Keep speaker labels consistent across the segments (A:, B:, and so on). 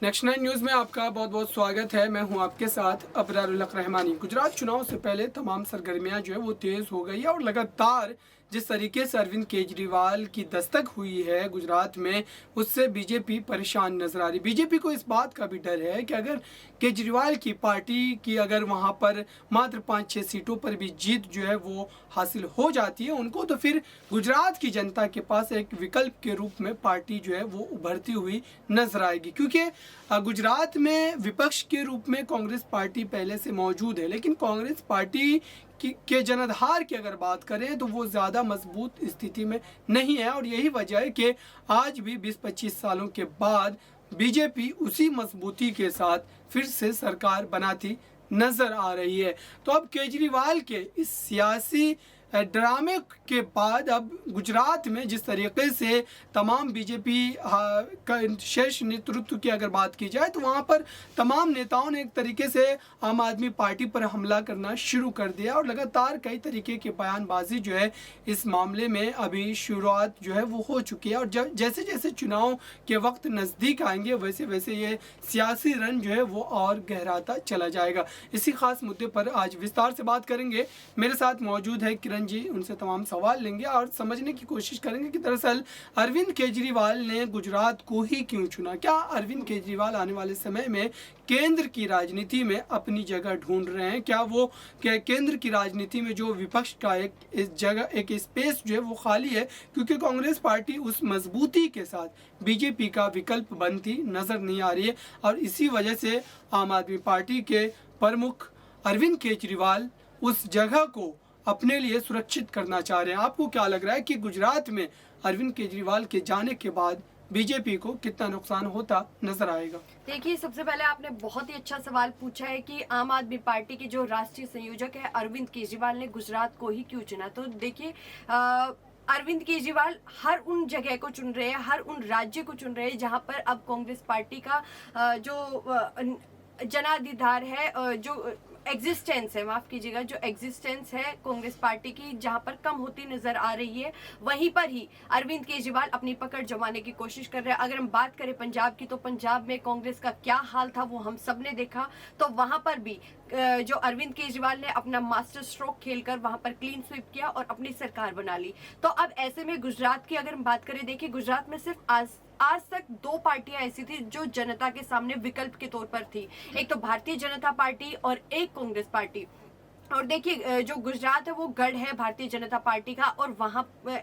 A: Next 9 news में आपका बहुत बहुत स्वागत है। मैं हूं आपके साथ अबरारुल हक रहमानी। गुजरात चुनाव से पहले तमाम सरगर्मियां जो है वो तेज़ हो गई है और लगातार जिस तरीके से अरविंद केजरीवाल की दस्तक हुई है गुजरात में, उससे बीजेपी परेशान नजर आ रही। बीजेपी को इस बात का भी डर है कि अगर केजरीवाल की पार्टी की अगर वहां पर मात्र 5-6 सीटों पर भी जीत जो है वो हासिल हो जाती है उनको, तो फिर गुजरात की जनता के पास एक विकल्प के रूप में पार्टी जो है वो उभरती हुई नजर आएगी। क्योंकि गुजरात में विपक्ष के रूप में कांग्रेस पार्टी पहले से मौजूद है, लेकिन कांग्रेस पार्टी के जनाधार की अगर बात करें तो वो ज़्यादा मजबूत स्थिति में नहीं है। और यही वजह है कि आज भी 20-25 सालों के बाद बीजेपी उसी मजबूती के साथ फिर से सरकार बनाती नजर आ रही है। तो अब केजरीवाल के इस सियासी ड्रामे के बाद अब गुजरात में जिस तरीके से तमाम बीजेपी का शीर्ष नेतृत्व की अगर बात की जाए तो वहाँ पर तमाम नेताओं ने एक तरीके से आम आदमी पार्टी पर हमला करना शुरू कर दिया और लगातार कई तरीके की बयानबाजी जो है इस मामले में अभी शुरुआत जो है वो हो चुकी है। और जब जैसे जैसे चुनाव के वक्त नज़दीक आएंगे वैसे वैसे ये सियासी रन जो है वो और गहराता चला जाएगा। इसी खास मुद्दे पर आज विस्तार से बात करेंगे। मेरे साथ मौजूद है किरण जी, उनसे तमाम सवाल लेंगे और समझने की कोशिश करेंगे कि दरअसल अरविंद केजरीवाल ने गुजरात को ही क्यों चुना। क्या अरविंद केजरीवाल आने वाले समय में केंद्र की राजनीति में अपनी जगह ढूंढ रहे हैं? क्या वो केंद्र की राजनीति में जो विपक्ष का एक जगह एक स्पेस जो है वो खाली है, क्योंकि कांग्रेस पार्टी उस मजबूती के साथ बीजेपी का विकल्प बनती नजर नहीं आ रही है। और इसी वजह से आम आदमी पार्टी के प्रमुख अरविंद केजरीवाल उस जगह को अपने लिए सुरक्षित करना चाह रहे हैं। आपको क्या लग रहा है कि गुजरात में अरविंद केजरीवाल के जाने के बाद बीजेपी को कितना नुकसान होता नजर आएगा?
B: देखिए, सबसे पहले आपने बहुत ही अच्छा सवाल पूछा है कि आम आदमी पार्टी के जो राष्ट्रीय संयोजक है अरविंद केजरीवाल ने गुजरात को ही क्यों चुना। तो देखिए, अरविंद केजरीवाल हर उन जगह को चुन रहे हैं, हर उन राज्य को चुन रहे हैं जहां पर अब कांग्रेस पार्टी का जो जनाधिकार है, जो एग्जिस्टेंस है, माफ कीजिएगा, जो एग्जिस्टेंस है कांग्रेस पार्टी की जहां पर कम होती नजर आ रही है, वहीं पर ही अरविंद केजरीवाल अपनी पकड़ जमाने की कोशिश कर रहे हैं। अगर हम बात करें पंजाब की, तो पंजाब में कांग्रेस का क्या हाल था वो हम सब ने देखा। तो वहां पर भी जो अरविंद केजरीवाल ने अपना मास्टर स्ट्रोक खेलकर वहां पर क्लीन स्वीप किया और अपनी सरकार बना ली। तो अब ऐसे में गुजरात की अगर हम बात करें, देखिए गुजरात में सिर्फ आज तक 2 पार्टियां ऐसी थी जो जनता के सामने विकल्प के तौर पर थी, एक तो भारतीय जनता पार्टी और एक कांग्रेस पार्टी। और देखिए, जो गुजरात है वो गढ़ है भारतीय जनता पार्टी का, और वहां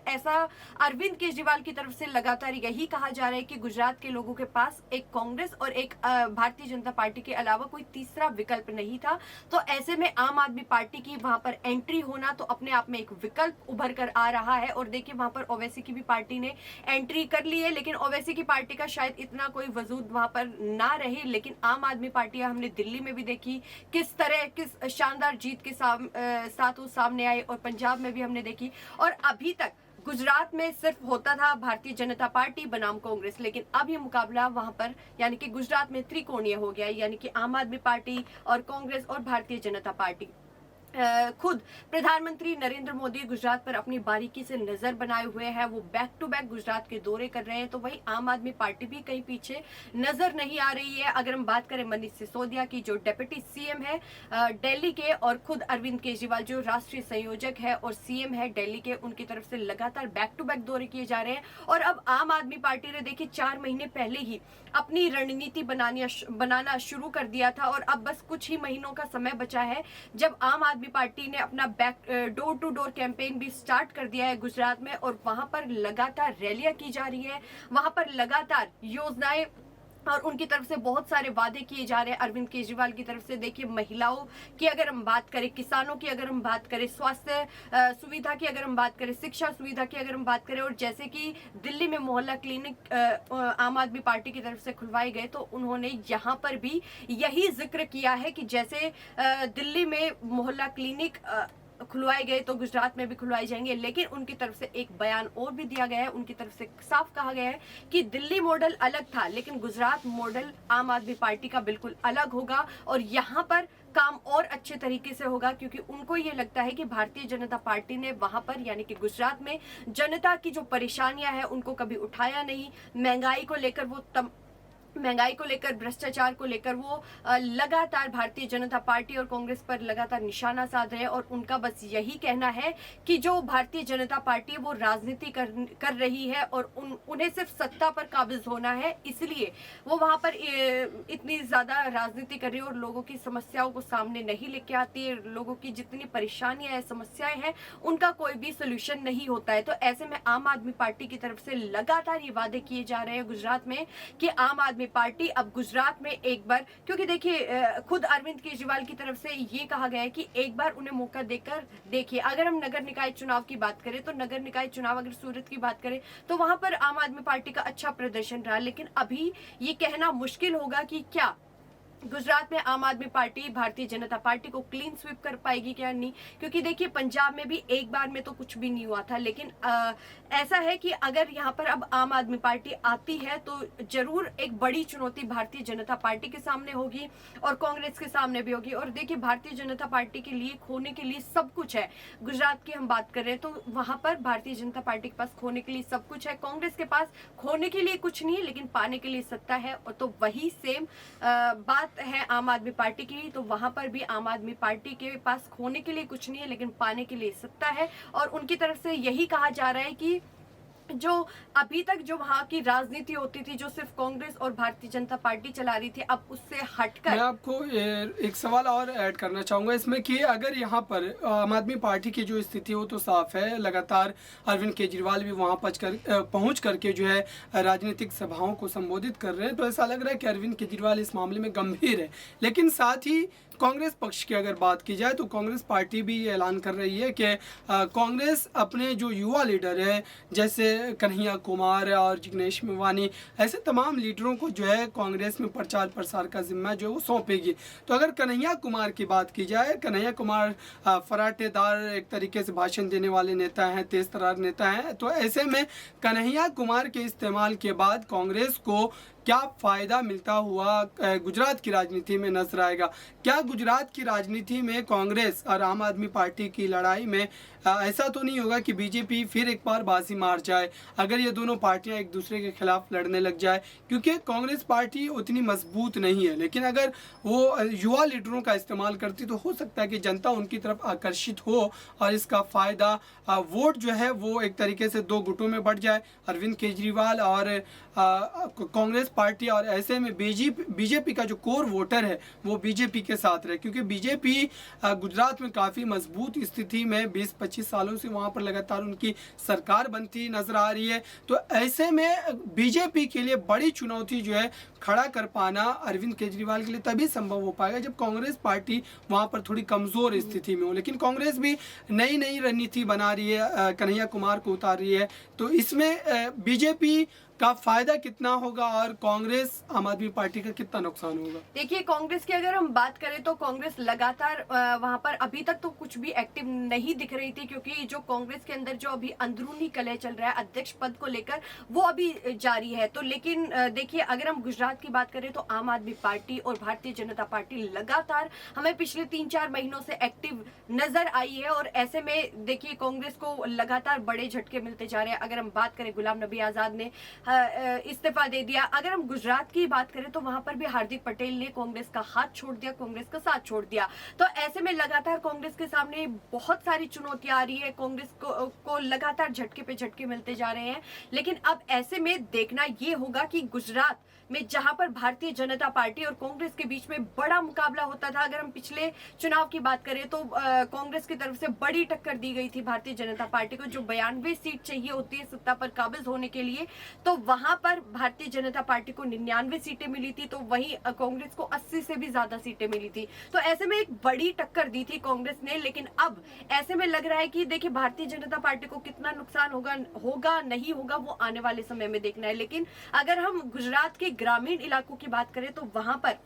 B: ऐसा अरविंद केजरीवाल की तरफ से लगातार यही कहा जा रहा है कि गुजरात के लोगों के पास एक कांग्रेस और एक भारतीय जनता पार्टी के अलावा कोई तीसरा विकल्प नहीं था। तो ऐसे में आम आदमी पार्टी की वहां पर एंट्री होना तो अपने आप में एक विकल्प उभर कर आ रहा है। और देखिए, वहां पर ओवैसी की भी पार्टी ने एंट्री कर ली है, लेकिन ओवैसी की पार्टी का शायद इतना कोई वजूद वहां पर ना रहे। लेकिन आम आदमी पार्टियां हमने दिल्ली में भी देखी किस तरह किस शानदार जीत के साथ वो सामने आए, और पंजाब में भी हमने देखी। और अभी तक गुजरात में सिर्फ होता था भारतीय जनता पार्टी बनाम कांग्रेस, लेकिन अब ये मुकाबला वहां पर यानी कि गुजरात में त्रिकोणीय हो गया है, यानी कि आम आदमी पार्टी और कांग्रेस और भारतीय जनता पार्टी। खुद प्रधानमंत्री नरेंद्र मोदी गुजरात पर अपनी बारीकी से नजर बनाए हुए हैं, वो बैक टू बैक गुजरात के दौरे कर रहे हैं। तो वही आम आदमी पार्टी भी कहीं पीछे नजर नहीं आ रही है। अगर हम बात करें मनीष सिसोदिया की, जो डेप्यूटी सीएम है दिल्ली के, और खुद अरविंद केजरीवाल जो राष्ट्रीय संयोजक है और सीएम है दिल्ली के, उनकी तरफ से लगातार बैक टू बैक दौरे किए जा रहे हैं। और अब आम आदमी पार्टी ने देखिए 4 महीने पहले ही अपनी रणनीति बनाना शुरू कर दिया था, और अब बस कुछ ही महीनों का समय बचा है जब आम आदमी पार्टी ने अपना डोर टू डोर कैंपेन भी स्टार्ट कर दिया है गुजरात में। और वहां पर लगातार रैलियां की जा रही है, वहां पर लगातार योजनाएं और उनकी तरफ से बहुत सारे वादे किए जा रहे हैं अरविंद केजरीवाल की तरफ से। देखिए, महिलाओं की अगर हम बात करें, किसानों की अगर हम बात करें, स्वास्थ्य सुविधा की अगर हम बात करें, शिक्षा सुविधा की अगर हम बात करें, और जैसे कि दिल्ली में मोहल्ला क्लिनिक आम आदमी पार्टी की तरफ से खुलवाए गए, तो उन्होंने यहाँ पर भी यही जिक्र किया है कि जैसे दिल्ली में मोहल्ला क्लिनिक खुलवाए गए तो गुजरात में भी खुलवाए जाएंगे। लेकिन उनकी तरफ से एक बयान और भी दिया गया है, उनकी तरफ से साफ कहा गया है कि दिल्ली मॉडल अलग था, लेकिन गुजरात मॉडल आम आदमी पार्टी का बिल्कुल अलग होगा, और यहाँ पर काम और अच्छे तरीके से होगा, क्योंकि उनको ये लगता है कि भारतीय जनता पार्टी ने वहां पर यानी कि गुजरात में जनता की जो परेशानियां हैं उनको कभी उठाया नहीं। महंगाई को लेकर वो महंगाई को लेकर, भ्रष्टाचार को लेकर वो लगातार भारतीय जनता पार्टी और कांग्रेस पर लगातार निशाना साध रहे हैं और उनका बस यही कहना है कि जो भारतीय जनता पार्टी है वो राजनीति कर रही है और उन्हें सिर्फ सत्ता पर काबिज होना है, इसलिए वो वहां पर इतनी ज्यादा राजनीति कर रही है और लोगों की समस्याओं को सामने नहीं लेके आती है। लोगों की जितनी परेशानियां हैं, समस्याएं हैं, उनका कोई भी सोल्यूशन नहीं होता है। तो ऐसे में आम आदमी पार्टी की तरफ से लगातार ये वादे किए जा रहे हैं गुजरात में कि आम आदमी पार्टी अब गुजरात में एक बार, क्योंकि देखिए खुद अरविंद केजरीवाल की तरफ से ये कहा गया है कि एक बार उन्हें मौका देकर देखिए। अगर हम नगर निकाय चुनाव की बात करें तो नगर निकाय चुनाव, अगर सूरत की बात करें तो वहां पर आम आदमी पार्टी का अच्छा प्रदर्शन रहा, लेकिन अभी ये कहना मुश्किल होगा कि क्या गुजरात में आम आदमी पार्टी भारतीय जनता पार्टी को क्लीन स्वीप कर पाएगी क्या नहीं, क्योंकि देखिए पंजाब में भी एक बार में तो कुछ भी नहीं हुआ था, लेकिन ऐसा है कि अगर यहाँ पर अब आम आदमी पार्टी आती है तो जरूर एक बड़ी चुनौती भारतीय जनता पार्टी के सामने होगी और कांग्रेस के सामने भी होगी। और देखिए भारतीय जनता पार्टी के लिए खोने के लिए सब कुछ है। गुजरात की हम बात कर रहे हैं तो वहां पर भारतीय जनता पार्टी के पास खोने के लिए सब कुछ है, कांग्रेस के पास खोने के लिए कुछ नहीं है लेकिन पाने के लिए सत्ता है। और तो वही सेम बात है आम आदमी पार्टी की, तो वहां पर भी आम आदमी पार्टी के पास खोने के लिए कुछ नहीं है लेकिन पाने के लिए सत्ता है। और उनकी तरफ से यही कहा जा रहा है कि जो अभी तक जो वहां की राजनीति होती थी, जो सिर्फ कांग्रेस और भारतीय जनता पार्टी चला रही थी, अब उससे हटकर
A: मैं आपको एक सवाल और ऐड करना चाहूँगा इसमें कि अगर यहाँ पर आम आदमी पार्टी की जो स्थिति हो तो साफ है, लगातार अरविंद केजरीवाल भी वहाँ पहुँच करके जो है राजनीतिक सभाओं को संबोधित कर रहे हैं, तो ऐसा लग रहा है कि अरविंद केजरीवाल इस मामले में गंभीर है। लेकिन साथ ही कांग्रेस पक्ष की अगर बात की जाए तो कांग्रेस पार्टी भी ये ऐलान कर रही है कि कांग्रेस अपने जो युवा लीडर है जैसे कन्हैया कुमार और जिग्नेश मेवानी, ऐसे तमाम लीडरों को जो है कांग्रेस में प्रचार प्रसार का जिम्मा जो है वो सौंपेगी। तो अगर कन्हैया कुमार की बात की जाए, कन्हैया कुमार फराटेदार एक तरीके से भाषण देने वाले नेता हैं, तेज तर्रार नेता हैं, तो ऐसे में कन्हैया कुमार के इस्तेमाल के बाद कांग्रेस को क्या फ़ायदा मिलता हुआ गुजरात की राजनीति में नजर आएगा? क्या गुजरात की राजनीति में कांग्रेस और आम आदमी पार्टी की लड़ाई में ऐसा तो नहीं होगा कि बीजेपी फिर एक बार बाजी मार जाए अगर ये दोनों पार्टियां एक दूसरे के खिलाफ लड़ने लग जाए? क्योंकि कांग्रेस पार्टी उतनी मजबूत नहीं है, लेकिन अगर वो युवा लीडरों का इस्तेमाल करती तो हो सकता है कि जनता उनकी तरफ आकर्षित हो और इसका फ़ायदा वोट जो है वो एक तरीके से दो गुटों में बढ़ जाए, अरविंद केजरीवाल और कांग्रेस पार्टी। और ऐसे में बीजेपी का जो कोर वोटर है वो बीजेपी के साथ रहे, क्योंकि बीजेपी गुजरात में काफ़ी मजबूत स्थिति में 20-25 सालों से वहाँ पर लगातार उनकी सरकार बनती नजर आ रही है। तो ऐसे में बीजेपी के लिए बड़ी चुनौती जो है खड़ा कर पाना अरविंद केजरीवाल के लिए तभी संभव हो पाएगा जब कांग्रेस पार्टी वहाँ पर थोड़ी कमज़ोर स्थिति में हो। लेकिन कांग्रेस भी नई नई रणनीति बना रही है, कन्हैया कुमार को उतार रही है, तो इसमें बीजेपी का फायदा कितना होगा और कांग्रेस आम आदमी पार्टी का कितना नुकसान होगा?
B: देखिए कांग्रेस की अगर हम बात करें तो कांग्रेस लगातार वहां पर अभी तक तो कुछ भी एक्टिव नहीं दिख रही थी, क्योंकि जो कांग्रेस के अंदर जो अभी अंदरूनी कलह चल रहा है अध्यक्ष पद को लेकर वो अभी जारी है। तो लेकिन देखिए अगर हम गुजरात की बात करें तो आम आदमी पार्टी और भारतीय जनता पार्टी लगातार हमें पिछले 3-4 महीनों से एक्टिव नजर आई है और ऐसे में देखिए कांग्रेस को लगातार बड़े झटके मिलते जा रहे हैं। अगर हम बात करें गुलाम नबी आजाद ने इस्तीफा दे दिया, अगर हम गुजरात की बात करें तो वहां पर भी हार्दिक पटेल ने कांग्रेस का हाथ छोड़ दिया, कांग्रेस का साथ छोड़ दिया। तो ऐसे में लगातार कांग्रेस के सामने बहुत सारी चुनौतियां आ रही है, कांग्रेस को लगातार झटके पे झटके मिलते जा रहे हैं। लेकिन अब ऐसे में देखना ये होगा कि गुजरात में जहां पर भारतीय जनता पार्टी और कांग्रेस के बीच में बड़ा मुकाबला होता था, अगर हम पिछले चुनाव की बात करें तो कांग्रेस की तरफ से बड़ी टक्कर दी गई थी भारतीय जनता पार्टी को, जो 92 सीट चाहिए होती है सत्ता पर काबिज होने के लिए, तो वहां पर भारतीय जनता पार्टी को 99 सीटें मिली थी, तो वहीं कांग्रेस को 80 से भी ज्यादा सीटें मिली थी। तो ऐसे में एक बड़ी टक्कर दी थी कांग्रेस ने। लेकिन अब ऐसे में लग रहा है कि देखिए भारतीय जनता पार्टी को कितना नुकसान होगा नहीं होगा वो आने वाले समय में देखना है। लेकिन अगर हम गुजरात के ग्रामीण इलाकों की बात करें तो वहां पर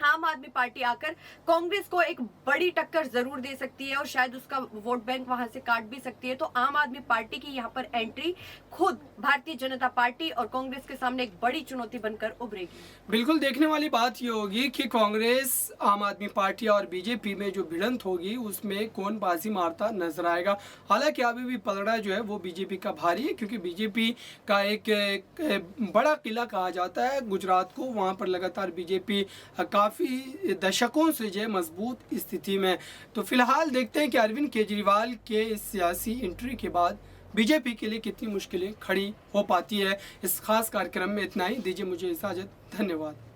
B: आम आदमी पार्टी आकर कांग्रेस को एक बड़ी टक्कर जरूर दे सकती है और शायद उसका वोट बैंक वहां से काट भी सकती है। तो आम आदमी पार्टी की यहाँ पर एंट्री खुद भारतीय जनता पार्टी और कांग्रेस के सामने एक बड़ी चुनौती बनकर उभरेगी।
A: बिल्कुल देखने वाली बात ये होगी कि कांग्रेस, आम आदमी पार्टी और बीजेपी में जो भिड़ंत होगी उसमें कौन बाजी मारता नजर आएगा। हालांकि अभी भी पलड़ा जो है वो बीजेपी का भारी है, क्योंकि बीजेपी का एक बड़ा किला कहा जाता है गुजरात को। वहां पर लगातार बीजेपी काफ़ी दशकों से जो है मजबूत स्थिति में। तो फिलहाल देखते हैं कि अरविंद केजरीवाल के इस सियासी एंट्री के बाद बीजेपी के लिए कितनी मुश्किलें खड़ी हो पाती है। इस खास कार्यक्रम में इतना ही। दीजिए मुझे इजाज़त। धन्यवाद।